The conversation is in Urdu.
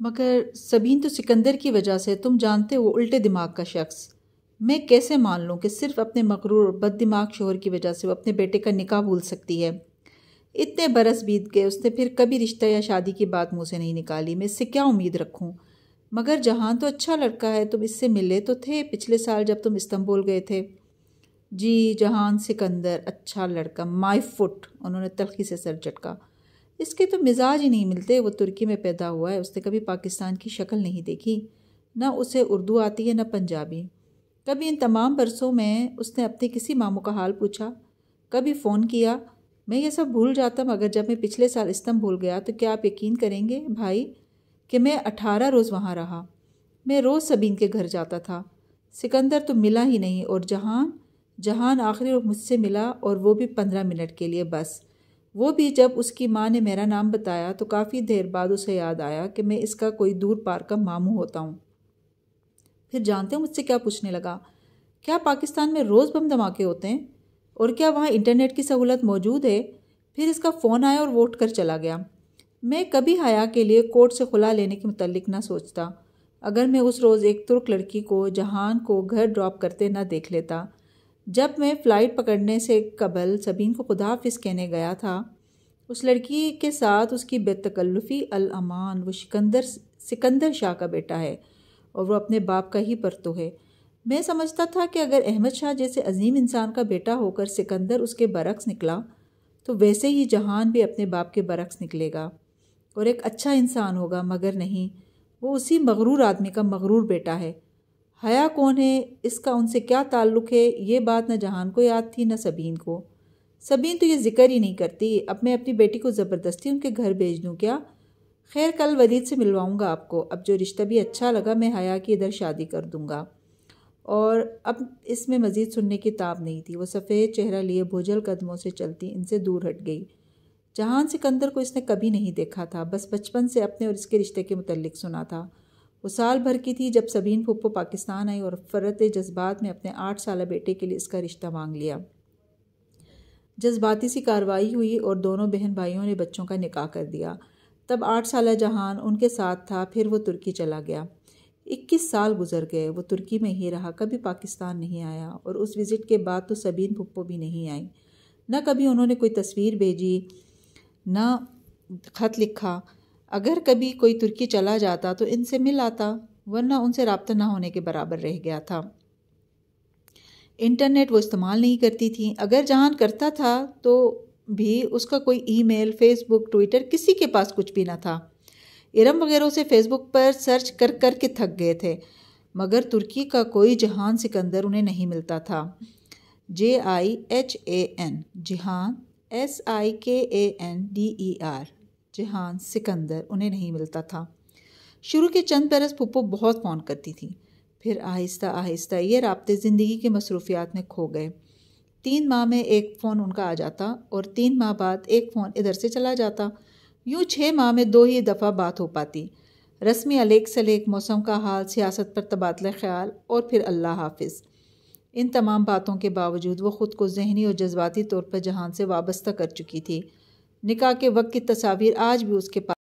مگر سبین تو سکندر کی وجہ سے، تم جانتے ہو، الٹے دماغ کا شخص، میں کیسے مان لوں کہ صرف اپنے مغرور اور بد دماغ شوہر کی وجہ سے وہ اپنے بیٹے کا نکاح بھول سکتی ہے؟ اتنے برس بیت گئے، اس نے پھر کبھی رشتہ یا شادی کی بات منہ سے نہیں نکالی، میں اس سے کیا امید رکھوں؟ مگر جہان تو اچھا لڑکا ہے، تم اس سے ملے تو تھے پچھلے سال جب تم استنبول گئے تھے۔ جی، جہان سکندر اچھا لڑکا، مائی فٹ، انہوں نے تلخی سے سر جھٹکا۔ اس کے تو مزاج ہی نہیں ملتے، وہ ترکی میں پیدا ہوا ہے، اس نے کبھی پاکستان کی شکل نہیں دیکھی، نہ اسے اردو آتی ہے نہ پنجابی۔ کبھی ان تمام برسوں میں اس نے اپنے کسی ماموں کا حال پوچھا، کبھی فون کیا؟ میں یہ سب بھول جاتا، مگر جب میں پچھلے سال استنبول گیا تو کیا آپ یقین کریں گے بھائی کہ میں 18 روز وہاں رہا۔ میں روز سبین کے گھر جاتا تھا۔ سکندر تو ملا ہی نہیں، اور جہان آخری اور مجھ سے ملا، اور وہ بھی 15 منٹ کے لیے بس۔ وہ بھی جب اس کی ماں نے میرا نام بتایا تو کافی دیر بعد اسے یاد آیا کہ میں اس کا کوئی دور پار کا ماموں ہوتا ہوں۔ پھر جانتے ہو مجھ سے کیا پوچھنے لگا؟ کیا پاکستان میں روز بم دھماکے ہوتے ہیں؟ اور کیا وہاں انٹرنیٹ کی سہولت موجود ہے؟ پھر اس کا فون آیا اور وہ اٹھ کر چلا گیا۔ میں کبھی حیا کے لیے کورٹ سے خلا لینے کے متعلق نہ سوچتا، اگر میں اس روز ایک ترک لڑکی کو، جہان کو، گھر ڈراپ کرتے نہ دیکھ لیتا۔ جب میں فلائٹ پکڑنے سے قبل سبین کو خدا حافظ کہنے گیا تھا، اس لڑکی کے ساتھ اس کی بے تکلفی الامان، وہ سکندر شاہ کا بیٹا ہے، اور وہ اپنے باپ کا ہی پرتو ہے۔ میں سمجھتا تھا کہ اگر احمد شاہ جیسے عظیم انسان کا بیٹا ہو کر سکندر اس کے برعکس نکلا، تو ویسے ہی جہان بھی اپنے باپ کے برعکس نکلے گا اور ایک اچھا انسان ہوگا، مگر نہیں، وہ اسی مغرور آدمی کا مغرور بیٹا ہے۔ حیا کون ہے، اس کا ان سے کیا تعلق ہے، یہ بات نہ جہان کو یاد تھی نہ سبین کو۔ سبین تو یہ ذکر ہی نہیں کرتی۔ اب میں اپنی بیٹی کو زبردستی ان کے گھر بھیج دوں کیا؟ خیر، کل ولید سے ملواؤں گا آپ کو، اب جو رشتہ بھی اچھا لگا میں حیا کی ادھر شادی کر دوں گا۔ اور اب اس میں مزید سننے کی تاب نہیں تھی۔ وہ سفید چہرہ لیے بھوجل قدموں سے چلتی ان سے دور ہٹ گئی۔ جہان سکندر کو اس نے کبھی نہیں دیکھا تھا، بس بچپن سے اپنے اور اس کے رشتے کے متعلق سنا تھا۔ وہ سال بھر کی تھی جب سبین پھپھو پاکستان آئی اور فرط جذبات میں اپنے 8 سالہ بیٹے کے لیے اس کا رشتہ مانگ لیا۔ جذباتی سی کارروائی ہوئی اور دونوں بہن بھائیوں نے بچوں کا نکاح کر دیا۔ تب 8 سالہ جہان ان کے ساتھ تھا، پھر وہ ترکی چلا گیا۔ 21 سال گزر گئے، وہ ترکی میں ہی رہا، کبھی پاکستان نہیں آیا، اور اس وزٹ کے بعد تو سبین پھپھو بھی نہیں آئی۔ نہ کبھی انہوں نے کوئی تصویر بھیجی، نہ خط لکھا۔ اگر کبھی کوئی ترکی چلا جاتا تو ان سے مل آتا، ورنہ ان سے رابطہ نہ ہونے کے برابر رہ گیا تھا۔ انٹرنیٹ وہ استعمال نہیں کرتی تھیں، اگر جہان کرتا تھا تو بھی اس کا کوئی ای میل، فیس بک، ٹویٹر، کسی کے پاس کچھ بھی نہ تھا۔ ارم وغیرہ سے فیس بک پر سرچ کر کر کے تھک گئے تھے، مگر ترکی کا کوئی جہان سکندر انہیں نہیں ملتا تھا۔ JIHAN، جہان، SIKANDER، جہان سکندر انہیں نہیں ملتا تھا۔ شروع کے چند برس پھپھو بہت فون کرتی تھی، پھر آہستہ آہستہ یہ رابطے زندگی کے مصروفیات میں کھو گئے۔ 3 ماہ میں ایک فون ان کا آ جاتا اور 3 ماہ بعد ایک فون ادھر سے چلا جاتا، یوں 6 ماہ میں 2 ہی دفعہ بات ہو پاتی، رسمی الیک سلیک، موسم کا حال، سیاست پر تبادلہ خیال، اور پھر اللہ حافظ۔ ان تمام باتوں کے باوجود وہ خود کو ذہنی اور جذباتی طور پر جہان سے وابستہ کر چکی تھی۔ نکاح کے وقت کی تصاویر آج بھی اس کے پاس